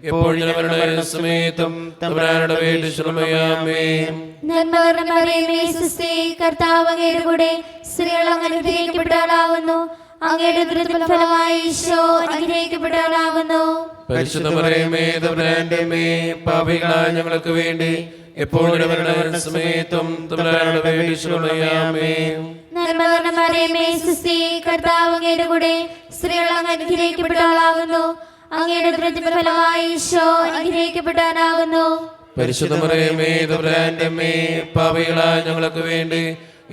എപ്പോഴും ഞങ്ങളുടെ മരണസമയത്തും തമ്പുരാനോട് അപേക്ഷിക്കണമേ. ആമേൻ. നന്മ നിറഞ്ഞ മറിയമേ, സുസ്ഥി, കർത്താവ് അങ്ങയുടെ കൂടെ സ്ത്രീകൾ അങ്ങ് അനുഗ്രഹിക്കപ്പെട്ടവളാകുന്നു. അങ്ങയുടെ ഉദരത്തിൻ ഫലമായി ഈശോ അനുഗ്രഹിക്കപ്പെട്ടവനാകുന്നു. പരിശുദ്ധ മറിയമേ തമ്പുരാന്റെ അമ്മേ, പാപികളായ ഞങ്ങൾക്ക് വേണ്ടി എപ്പോഴും ഞങ്ങളുടെ മരണസമയത്തും തമ്പുരാനോട് അപേക്ഷിക്കണമേ. ആമേൻ. നന്മ നിറഞ്ഞ മറിയമേ, സുസ്ഥി, കർത്താവ് അങ്ങയുടെ കൂടെ സ്ത്രീകൾ അങ്ങ് അനുഗ്രഹിക്കപ്പെട്ടവളാകുന്നു. അങ്ങയുടെ ഉദരത്തിൻ ഫലമായി ഈശോ അനുഗ്രഹിക്കപ്പെട്ടവനാകുന്നു. പരിശുദ്ധ മറിയമേ തമ്പുരാന്റെ അമ്മേ, പാപികളായ ഞങ്ങൾക്ക് വേണ്ടി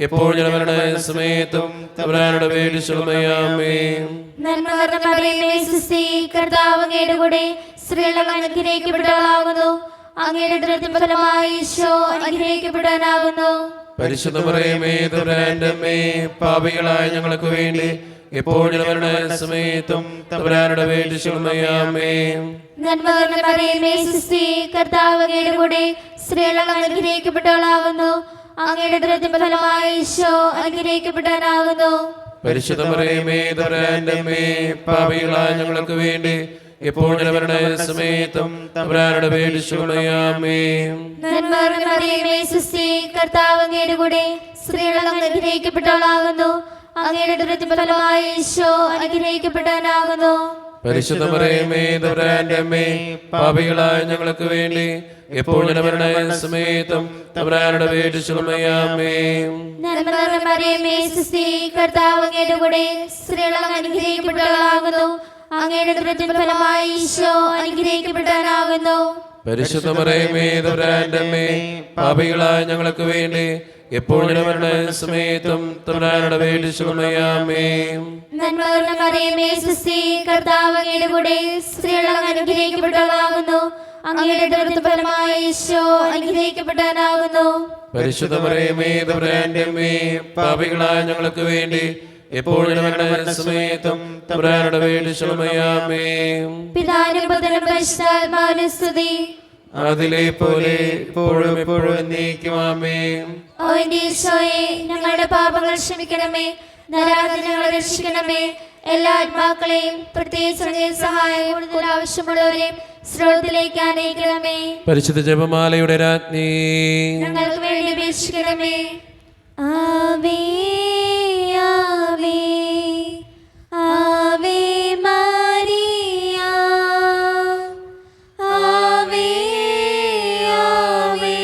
എപ്പോഴും ഞങ്ങളുടെ മരണസമയത്തും തമ്പുരാനോട് അപേക്ഷിക്കണമേ. ആമേൻ. നന്മ നിറഞ്ഞ മറിയമേ, സുസ്ഥി, കർത്താവ് അങ്ങയുടെ കൂടെ സ്ത്രീകൾ അങ്ങ് അനുഗ്രഹിക്കപ്പെട്ടവളാകുന്നു. അങ്ങയുടെ ഉദരത്തിൻ ഫലമായി ഈശോ അനുഗ്രഹിക്കപ്പെട്ടവനാകുന്നു. പരിശുദ്ധ മറിയമേ തമ്പുരാന്റെ അമ്മേ, പാപികളായ ഞങ്ങൾക്ക് വേണ്ടി എപ്പോഴും ഞങ്ങളുടെ മരണസമയത്തും തമ്പുരാനോട് അപേക്ഷിക്കണമേ. ആമേൻ. നന്മ നിറഞ്ഞ മറിയമേ, സുസ്ഥി, കർത്താവ് അങ്ങയുടെ കൂടെ സ്ത്രീകൾ അങ്ങ് അനുഗ്രഹിക്കപ്പെട്ടവളാകുന്നു. അങ്ങയുടെ ഉദരത്തിൻ ഫലമായി ഈശോ അനുഗ്രഹിക്കപ്പെട്ടവനാകുന്നു. പരിശുദ്ധ മറിയമേ തമ്പുരാന്റെ അമ്മേ, പാപികളായ ഞങ്ങൾക്ക് വേണ്ടി എപ്പോഴും ഞങ്ങളുടെ മരണസമയത്തും തമ്പുരാനോട് അപേക്ഷിക്കണമേ. ആമേൻ. നന്മ നിറഞ്ഞ മറിയമേ, സുസ്ഥി, കർത്താവ് അങ്ങയുടെ കൂടെ സ്ത്രീകൾ അങ്ങ് അനുഗ്രഹിക്കപ്പെട്ടവളാകുന്നു. അങ്ങയുടെ ഉദരത്തിൻ ഫലമായി ഈശോ അനുഗ്രഹിക്കപ്പെട്ടവനാകുന്നു. പരിശുദ്ധ മറിയമേ തമ്പുരാന്റെ അമ്മേ, പാപികളായ ഞങ്ങൾക്ക് വേണ്ടി എപ്പോഴും ഞങ്ങളുടെ മരണസമയത്തും തമ്പുരാനോട് അപേക്ഷിക്കണമേ. ആമേൻ. നന്മ നിറഞ്ഞ മറിയമേ, സുസ്ഥി, കർത്താവ് അങ്ങയുടെ കൂടെ സ്ത്രീകൾ അങ്ങ് അനുഗ്രഹിക്കപ്പെട്ടവളാകുന്നു. അങ്ങയുടെ ഉദരത്തിൻ ഫലമായി ഈശോ അനുഗ്രഹിക്കപ്പെട്ടവനാകുന്നു. പരിശുദ്ധ മറിയമേ തമ്പുരാന്റെ അമ്മേ, പാപികളായ ഞങ്ങൾക്ക് വേണ്ടി എപ്പോഴും ഞങ്ങളുടെ മരണസമയത്തും തമ്പുരാനോട് അപേക്ഷിക്കണമേ. ആമേൻ. നന്മ നിറഞ്ഞ മറിയമേ, സുസ്ഥി, കർത്താവ് അങ്ങയുടെ കൂടെ സ്ത്രീകൾ അങ്ങ് അനുഗ്രഹിക്കപ്പെട്ടവളാകുന്നു. അങ്ങയുടെ ഉദരത്തിൻ ഫലമായി ഈശോ അനുഗ്രഹിക്കപ്പെട്ടവനാകുന്നു. പരിശുദ്ധ മറിയമേ തമ്പുരാന്റെ അമ്മേ, പാപികളായ ഞങ്ങൾക്ക് വേണ്ടി എപ്പോഴും ഞങ്ങളുടെ മരണസമയത്തും തമ്പുരാനോട് അപേക്ഷിക്കണമേ. പിതാവിനും പുത്രനും പരിശുദ്ധാത്മാവിനും സ്തുതി. അതിലെ പോലെ ഇപ്പോഴും എപ്പോഴും എന്നേക്കും ആമേൻ. ഓ എന്റെ ഈശോയെ, ഞങ്ങളുടെ പാപങ്ങൾ ക്ഷമിക്കണമേ, നരകത്തിൽ ഞങ്ങളെ രക്ഷിക്കണമേ. എല്ലാ ആത്മാക്കളെയും പ്രത്യേകിച്ച് അങ്ങേ സഹായം കൂടുതൽ ആവശ്യമുള്ളവരെയും സ്രോതത്തിലേക്ക് അനയിക്കണമേ. പരിശുദ്ധ ജപമാലയുടെ രാജ്ഞി, ഞങ്ങൾക്ക് വേണ്ടി അപേക്ഷിക്കണമേ. ആവേ ആവേ ആവേ മരിയ, ആവേ ആവേ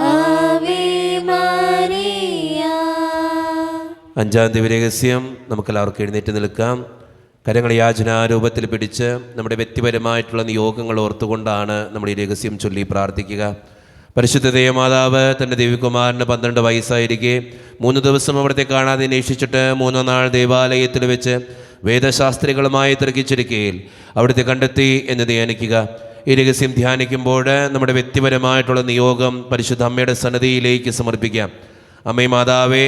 ആവേ മരിയ. അഞ്ചാം ദിവ്യരഹസ്യം നമുക്കെല്ലാവർക്കും എഴുന്നേറ്റ് നിൽക്കാം. കരങ്ങൾ യാചനാരൂപത്തിൽ പിടിച്ച് നമ്മുടെ വ്യക്തിപരമായിട്ടുള്ള നിയോഗങ്ങൾ ഓർത്തുകൊണ്ടാണ് നമ്മൾ ഈ രഹസ്യം ചൊല്ലി പ്രാർത്ഥിക്കുക. പരിശുദ്ധ ദേവമാതാവ് തൻ്റെ ദേവികുമാരന് 12 വയസ്സായിരിക്കെ 3 ദിവസം അവിടത്തെ കാണാതെ അന്വേഷിച്ചിട്ട് 3-ാം നാൾ ദേവാലയത്തിൽ വെച്ച് വേദശാസ്ത്രികളുമായി തർക്കിച്ചിരിക്കുകയിൽ അവിടുത്തെ കണ്ടെത്തി എന്ന് ധ്യാനിക്കുക. ഈ രഹസ്യം ധ്യാനിക്കുമ്പോൾ നമ്മുടെ വ്യക്തിപരമായിട്ടുള്ള നിയോഗം പരിശുദ്ധ അമ്മയുടെ സന്നിധിയിലേക്ക് സമർപ്പിക്കാം. അമ്മേ മാതാവേ,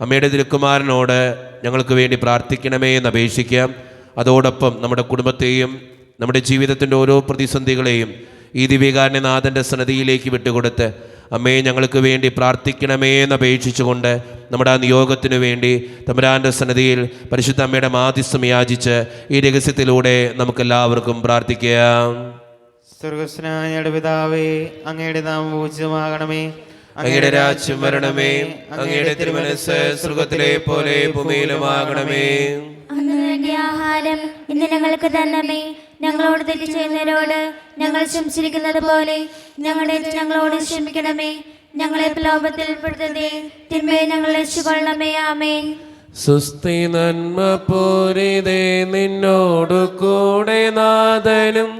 അമ്മയുടെ തിരുക്കുമാരനോട് ഞങ്ങൾക്ക് വേണ്ടി പ്രാർത്ഥിക്കണമേ എന്ന് അപേക്ഷിക്കാം. അതോടൊപ്പം നമ്മുടെ കുടുംബത്തെയും നമ്മുടെ ജീവിതത്തിൻ്റെ ഓരോ പ്രതിസന്ധികളെയും ഈ ദിവ്യകാരുണ്യനാഥൻ്റെ സന്നിധിയിലേക്ക് വിട്ടുകൊടുത്ത് അമ്മേ ഞങ്ങൾക്ക് വേണ്ടി പ്രാർത്ഥിക്കണമേ എന്ന് അപേക്ഷിച്ചുകൊണ്ട് നമ്മുടെ ആ നിയോഗത്തിനു വേണ്ടി തമ്പുരാൻ്റെ സന്നിധിയിൽ പരിശുദ്ധ അമ്മയുടെ മാധ്യസ്ഥം യാചിച്ച് ഈ രഹസ്യത്തിലൂടെ നമുക്കെല്ലാവർക്കും പ്രാർത്ഥിക്കാം. സ്വർഗ്ഗസ്ഥനായ ഞങ്ങളുടെ പിതാവേ, അങ്ങയുടെ നാമം പൂജിതമാകണമേ. അങ്ങയുടെ രാജ്യം വരണമേ. അങ്ങയുടെ തിരുമനസ്സ് സ്വർഗ്ഗത്തിലെ പോലെ ഭൂമിയിലുമാകണമേ. അന്ന് വേണ്ടിയ ആഹാരം ഇന്ന് ഞങ്ങൾക്ക് തരണമേ. ഞങ്ങളോട് തെറ്റ് ചെയ്യുന്നവരോട് ഞങ്ങൾ ക്ഷമിച്ചിരിക്കുന്നത് പോലെ ഞങ്ങളുടെ ഞങ്ങളോട് ക്ഷമിക്കണമേ. ഞങ്ങളെ പ്രലോഭത്തിൽ ഉൾപ്പെടുത്തരുതേ, തിന്മയെ ഞങ്ങൾ രക്ഷിക്കൊള്ളണമേ. ആമേൻ. സുസ്ഥി നന്മ പൂരിതേ, നിന്നോടു കൂടെ നാഥനും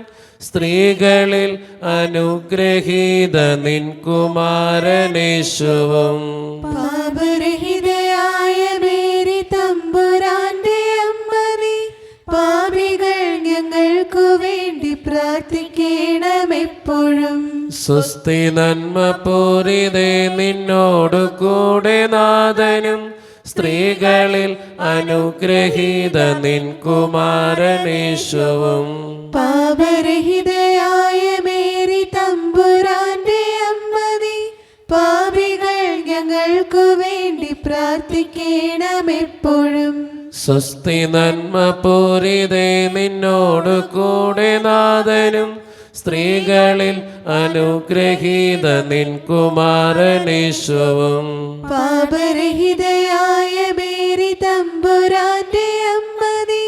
സ്ത്രീകളിൽ അനുഗ്രഹീത നിൻ കുമാരനേശുവും. പാപരഹിതയായ മേരി തമ്പുരാന്റെ അമ്മ നീ, പാപികൾ ഞങ്ങൾക്കു വേണ്ടി പ്രാർത്ഥിക്കണമെപ്പോഴും. സുസ്ഥി നന്മ പൂരിതേ, നിന്നോടു കൂടെ നാഥനും സ്ത്രീകളിൽ അനുഗ്രഹീത നിൻ കുമാരനേശുവും. പാപരഹിതയായ മേരി തമ്പുരാന്റെ അമ്മ നീ, പാപികൾ ഞങ്ങൾക്കു വേണ്ടി പ്രാർത്ഥിക്കണമെപ്പോഴും. സ്വസ്തി നന്മ പൂരിതേ, നിന്നോടു കൂടെ നാഥനും സ്ത്രീകളിൽ അനുഗ്രഹീത നിൻ കുമാരനേശുവും. പാപരഹിതയായ മേരി തമ്പുരാന്റെ അമ്മ നീ,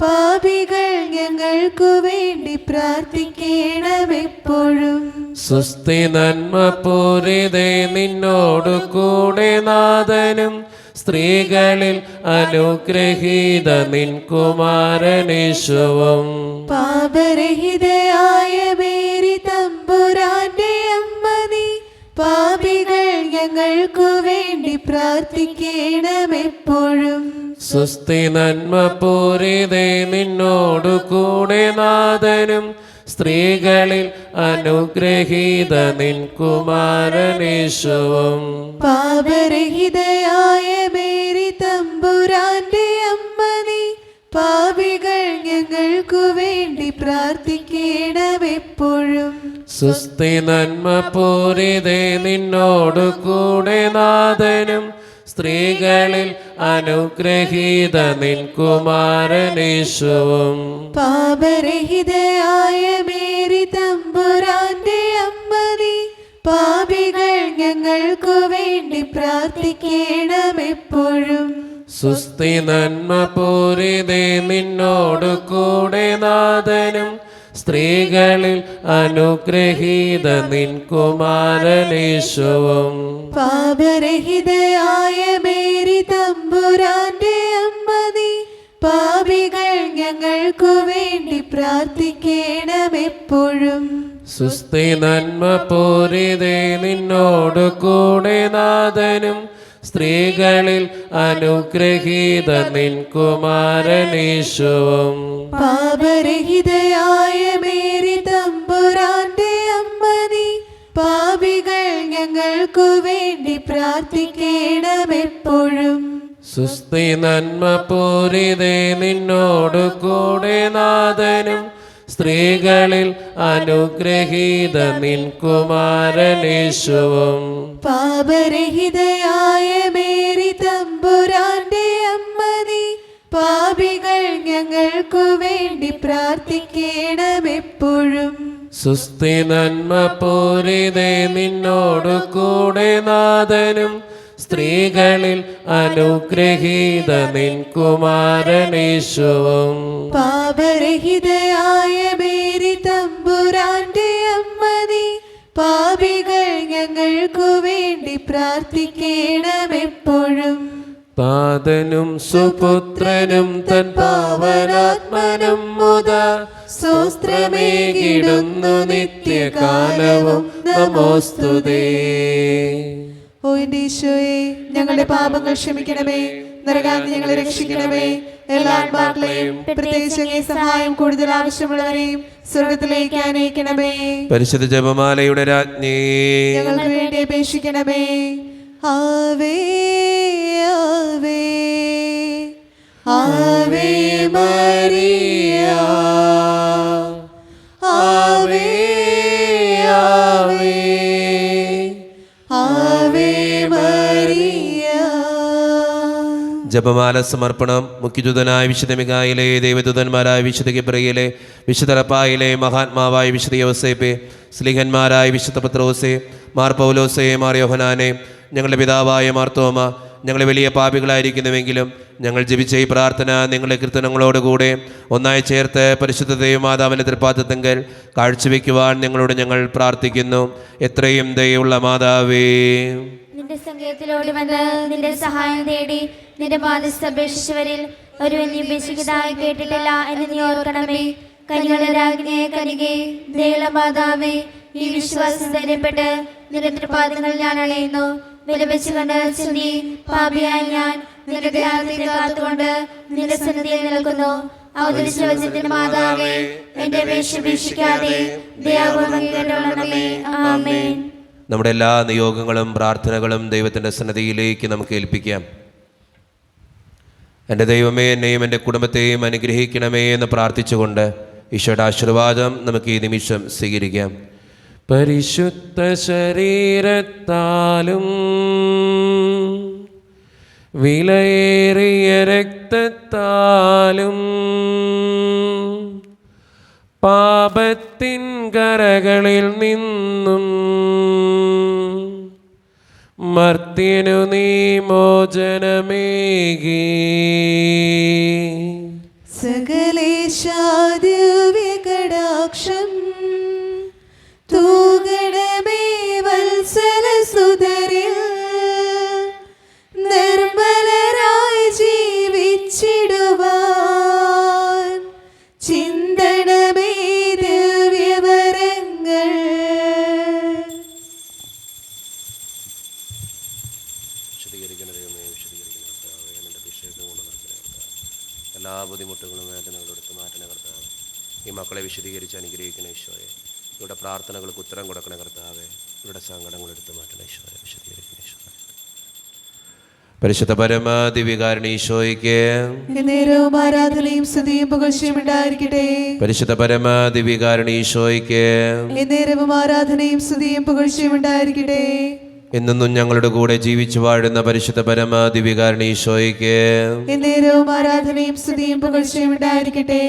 പാപികൾ ഞങ്ങൾക്കു വേണ്ടി പ്രാർത്ഥിക്കണമെപ്പോഴും. സ്വസ്തി നന്മ പൂരിതേ, നിന്നോടു കൂടെ നാഥനും സ്ത്രീകളിൽ അനുഗ്രഹീത നിൻ കുമാരനേശുവും. പാപരഹിതയായ മേരി തമ്പുരാന്റെ അമ്മ നീ, പാപികൾ ഞങ്ങൾക്കു വേണ്ടി പ്രാർത്ഥിക്കണമെപ്പോഴും. സ്വസ്തി നന്മ പൂരിതേ, നിന്നോടു കൂടെ നാഥനും സ്ത്രീകളിൽ അനുഗ്രഹീത നിൻ കുമാരനേശുവും. പാപരഹിതയായ മേരി തമ്പുരാന്റെ അമ്മ നീ, പാപികൾ ഞങ്ങൾക്കു വേണ്ടി പ്രാർത്ഥിക്കണമെപ്പോഴും. സ്വസ്തി നന്മ പൂരിതേ, നിന്നോടു കൂടെ നാഥനും സ്ത്രീകളിൽ അനുഗ്രഹീത നിൻ കുമാരനേശുവും. പാപരഹിതയായ മേരി തമ്പുരാന്റെ അമ്മ നീ, പാപികൾ ഞങ്ങൾക്കു വേണ്ടി പ്രാർത്ഥിക്കണമെപ്പോഴും. സ്വസ്തി നന്മ പൂരിതേ, നിന്നോടു കൂടെ നാഥനും സ്ത്രീകളിൽ അനുഗ്രഹീത നിൻ കുമാരനേശുവും. പാപരഹിതയായ മേരി തമ്പുരാന്റെ അമ്മ നീ, പാപികൾ ഞങ്ങൾക്കു വേണ്ടി പ്രാർത്ഥിക്കണമെപ്പോഴും. സ്വസ്തി നന്മ പൂരിതേ, നിന്നോടു കൂടെ നാഥനും സ്ത്രീകളിൽ അനുഗ്രഹീത നിൻ കുമാരനേശുവും. പാപരഹിതയായ മേരി തമ്പുരാന്റെ ഞങ്ങൾക്കു വേണ്ടി പ്രാർത്ഥിക്കണമെപ്പോഴും. സുസ്തി നന്മ പൂരിതേ നിന്നോടു കൂടെ നാഥനും സ്ത്രീകളിൽ അനുഗ്രഹീത നിൻ കുമാരനേശുവും. പാപരഹിതയായ മേരി തമ്പുരാന്റെ അമ്മ നീ പാപികൾ ഞങ്ങൾക്കു വേണ്ടി പ്രാർത്ഥിക്കണമെപ്പോഴും. സുസ്തി നന്മ പൂരിതേ നിന്നോടു കൂടെ നാഥനും സ്ത്രീകളിൽ അനുഗ്രഹീത നിൻ കുമാരനേശുവും. പാപരഹിതയായ മേരി തമ്പുരാന്റെ അമ്മ നീ പാപികൾ ഞങ്ങൾക്കു വേണ്ടി പ്രാർത്ഥിക്കണമെപ്പോഴും. താതനും സുപുത്രനും തൻ പാവനാത്മനും മുതാ സ്തോത്രമേകിടുന്നു നിത്യകാലവും നമോസ്തുതേ. ഓ എന്റെ ഈശോയെ, ഞങ്ങളുടെ പാപങ്ങൾ ക്ഷമിക്കണമേ, നരകാഗ്നി ഞങ്ങളെ രക്ഷിക്കണമേ. എല്ലാ ആത്മാക്കളെയും പ്രത്യേകിച്ച് അങ്ങേ സഹായം കൂടുതൽ ആവശ്യമുള്ളവരെയും സ്വർഗത്തിലേക്ക് അനയിക്കണമേ. പരിശുദ്ധ ജപമാലയുടെ രാജ്ഞി, ഞങ്ങൾക്ക് വേണ്ടി അപേക്ഷിക്കണമേ. ആവേ ആവേ ആവേ മരിയ, ആവേ ആവേ ആവേ മരിയ. ജപമാല സമർപ്പണം. മുഖ്യദൂതനായ വിശുദ്ധ മിഖായേലേ, ദൈവദൂതന്മാരായ വിശുദ്ധ ഗബ്രിയേലേ, വിശുദ്ധ റഫായേലേ, മഹാത്മാവായ വിശുദ്ധ യോസേപ്പേ, സ്ലീഹന്മാരായ വിശുദ്ധ പത്രോസേ, മാർ പൗലോസേ, മാർ യോഹനാനെ, ഞങ്ങളുടെ പിതാവായ മാർത്തോമ, ഞങ്ങൾ വലിയ പാപികളായിരിക്കുന്നുവെങ്കിലും ഞങ്ങൾ ജപിച്ച ഈ പ്രാർത്ഥന നിങ്ങളുടെ കീർത്തനങ്ങളോടുകൂടെ ഒന്നായി ചേർത്ത് പരിശുദ്ധ ദൈവമാതാവിൻ്റെ തൃപ്പാദത്തെങ്കിൽ കാഴ്ചവെക്കുവാൻ ഞങ്ങളോട് ഞങ്ങൾ പ്രാർത്ഥിക്കുന്നു. എത്രയും ദയുള്ള മാതാവേ, നിന്റെ സങ്കേതത്തിലോട് വന്ന് നിന്റെ സഹായം തേടി നിന്റെ ബാധ്യസ്ഥ അപേക്ഷിച്ചവരിൽ ഒരുവൻ നീ ഉപേക്ഷിക്കുന്നതായി കേട്ടിട്ടില്ല എന്ന് നീ ഓർക്കണമേ. കനികളുടെ രാജ്ഞിയെ കനികെ, ദയുള്ള മാതാവേ, ഈ വിശ്വാസം ധൈര്യപ്പെട്ട് നിന്റെ തൃപാദങ്ങൾ ഞാൻ അണയുന്നു. വിലപിച്ചു കണ്ട് ചൊല്ലി പാപിയായ ഞാൻ നിന്റെ ധ്യാനത്തെ കാത്തുകൊണ്ട് നിന്റെ സന്നിധിയിൽ നിൽക്കുന്നു. അവതരിച്ച വചനത്തിന്റെ മാതാവേ, എന്റെ അപേക്ഷ ഉപേക്ഷിക്കാതെ ദയാപൂർവ്വം കേട്ടോളണമേ. ആമേൻ. നമ്മുടെ എല്ലാ നിയോഗങ്ങളും പ്രാർത്ഥനകളും ദൈവത്തിൻ്റെ സന്നിധിയിലേക്ക് നമുക്ക് ഏൽപ്പിക്കാം. എൻ്റെ ദൈവമേ, എന്നെയും എൻ്റെ കുടുംബത്തെയും അനുഗ്രഹിക്കണമേ എന്ന് പ്രാർത്ഥിച്ചുകൊണ്ട് ഈശോയുടെ ആശീർവാദം നമുക്ക് ഈ നിമിഷം സ്വീകരിക്കാം. പരിശുദ്ധ ശരീരത്താലും വിലയേറിയ രക്തത്താലും പാപത്തിൻ കരകളിൽ നിന്നും മർത്യനു നീ മോചനമേകി. സകലേശാദിവ്യകടാക്ഷം തൂകണമേ വത്സലസുതരിൽ, നിർമ്മലരായി ജീവിച്ചിടുവാൻ ചിന്തണമേ ദിവ്യവരങ്ങൾ. എല്ലാ ബുദ്ധിമുട്ടുകളും വേദനകളും എടുത്ത് മാറ്റണ കർത്താവ്. ഈ മക്കളെ വിശദീകരിച്ച് അനുഗ്രഹിക്കണ ഈശോയെ. ഇവരുടെ പ്രാർത്ഥനകൾക്ക് ഉത്തരം കൊടുക്കണ കർത്താവെ. ഇവരുടെ സങ്കടങ്ങൾ എടുത്ത് മാറ്റണ ഈശോയെ. വിശദീകരിക്കണ ഈശോയെ. പരിശുദ്ധ പരമാദിവികാരണ ഈശോയ്ക്ക് നേരവും ആരാധനയും സ്തുതിയും പുകഴ്ചയും ഉണ്ടായിരിക്കട്ടെ. പരിശുദ്ധ പരമാദിവികാരണ ഈശോയ്ക്ക് നേരവും ആരാധനയും സ്തുതിയും പുകഴ്ചയും ഉണ്ടായിരിക്കട്ടെ. എന്നും ഞങ്ങളുടെ കൂടെ ജീവിച്ചു വാഴുന്ന പരിശുദ്ധ പരമാദിവികാരണ ഈശോയ്ക്ക് നേരവും ആരാധനയും സ്തുതിയും പുകഴ്ചയും ഉണ്ടായിരിക്കട്ടെ.